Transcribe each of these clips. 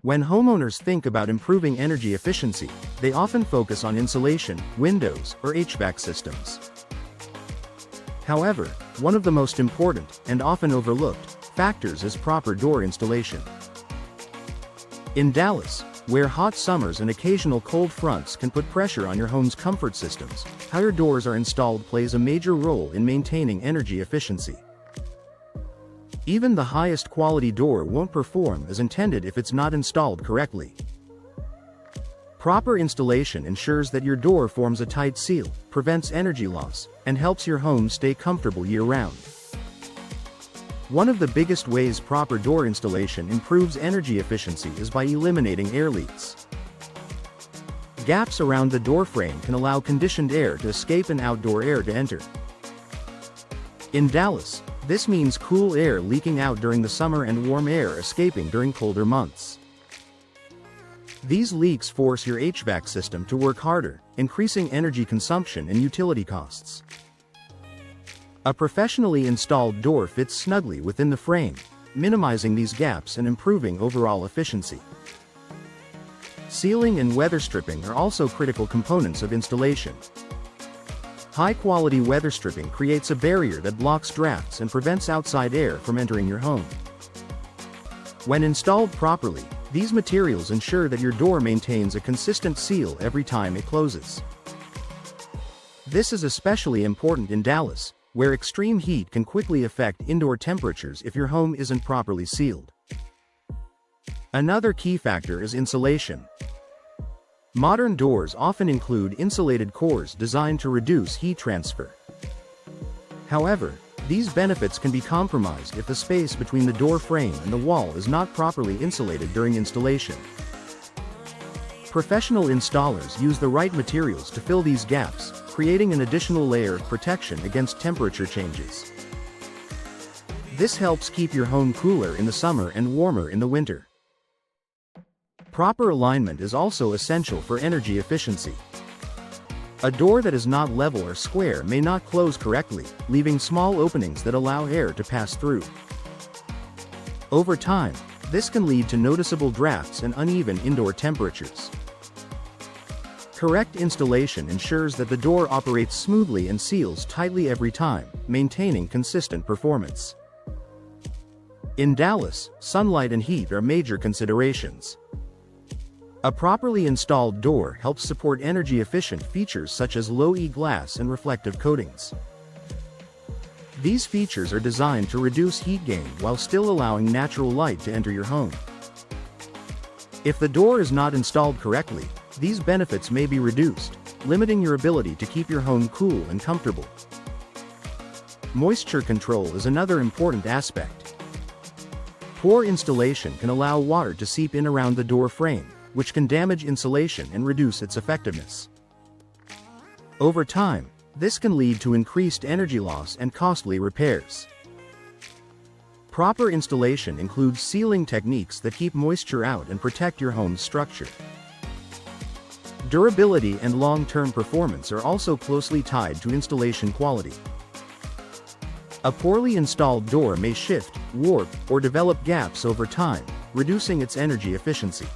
When homeowners think about improving energy efficiency, they often focus on insulation, windows, or HVAC systems. However, one of the most important, and often overlooked, factors is proper door installation. In Dallas, where hot summers and occasional cold fronts can put pressure on your home's comfort systems, how your doors are installed plays a major role in maintaining energy efficiency. Even the highest quality door won't perform as intended if it's not installed correctly. Proper installation ensures that your door forms a tight seal, prevents energy loss, and helps your home stay comfortable year-round. One of the biggest ways proper door installation improves energy efficiency is by eliminating air leaks. Gaps around the door frame can allow conditioned air to escape and outdoor air to enter. In Dallas, this means cool air leaking out during the summer and warm air escaping during colder months. These leaks force your HVAC system to work harder, increasing energy consumption and utility costs. A professionally installed door fits snugly within the frame, minimizing these gaps and improving overall efficiency. Sealing and weather stripping are also critical components of installation. High-quality weather stripping creates a barrier that blocks drafts and prevents outside air from entering your home. When installed properly, these materials ensure that your door maintains a consistent seal every time it closes. This is especially important in Dallas, where extreme heat can quickly affect indoor temperatures if your home isn't properly sealed. Another key factor is insulation. Modern doors often include insulated cores designed to reduce heat transfer. However, these benefits can be compromised if the space between the door frame and the wall is not properly insulated during installation. Professional installers use the right materials to fill these gaps, creating an additional layer of protection against temperature changes. This helps keep your home cooler in the summer and warmer in the winter. Proper alignment is also essential for energy efficiency. A door that is not level or square may not close correctly, leaving small openings that allow air to pass through. Over time, this can lead to noticeable drafts and uneven indoor temperatures. Correct installation ensures that the door operates smoothly and seals tightly every time, maintaining consistent performance. In Dallas, sunlight and heat are major considerations. A properly installed door helps support energy-efficient features such as low-E glass and reflective coatings. These features are designed to reduce heat gain while still allowing natural light to enter your home. If the door is not installed correctly, these benefits may be reduced, limiting your ability to keep your home cool and comfortable. Moisture control is another important aspect. Poor installation can allow water to seep in around the door frame, which can damage insulation and reduce its effectiveness. Over time, this can lead to increased energy loss and costly repairs. Proper installation includes sealing techniques that keep moisture out and protect your home's structure. Durability and long-term performance are also closely tied to installation quality. A poorly installed door may shift, warp, or develop gaps over time, reducing its energy efficiency.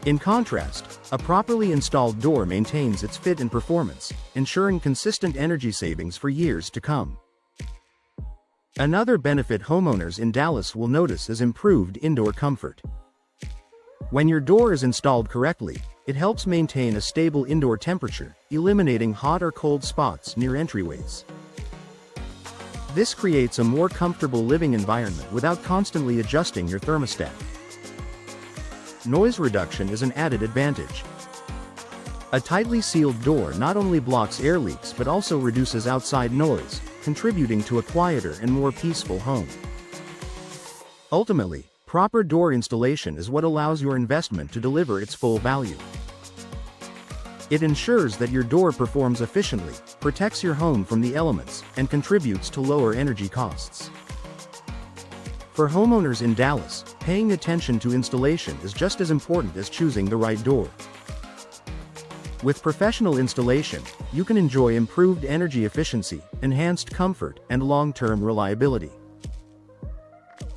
In contrast, a properly installed door maintains its fit and performance, ensuring consistent energy savings for years to come. Another benefit homeowners in Dallas will notice is improved indoor comfort. When your door is installed correctly, it helps maintain a stable indoor temperature, eliminating hot or cold spots near entryways. This creates a more comfortable living environment without constantly adjusting your thermostat. Noise reduction is an added advantage. A tightly sealed door not only blocks air leaks but also reduces outside noise, contributing to a quieter and more peaceful home. Ultimately, proper door installation is what allows your investment to deliver its full value. It ensures that your door performs efficiently, protects your home from the elements, and contributes to lower energy costs. For homeowners in Dallas, paying attention to installation is just as important as choosing the right door. With professional installation, you can enjoy improved energy efficiency, enhanced comfort, and long-term reliability.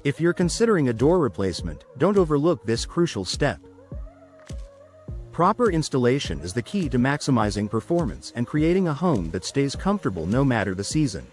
If you're considering a door replacement, don't overlook this crucial step. Proper installation is the key to maximizing performance and creating a home that stays comfortable no matter the season.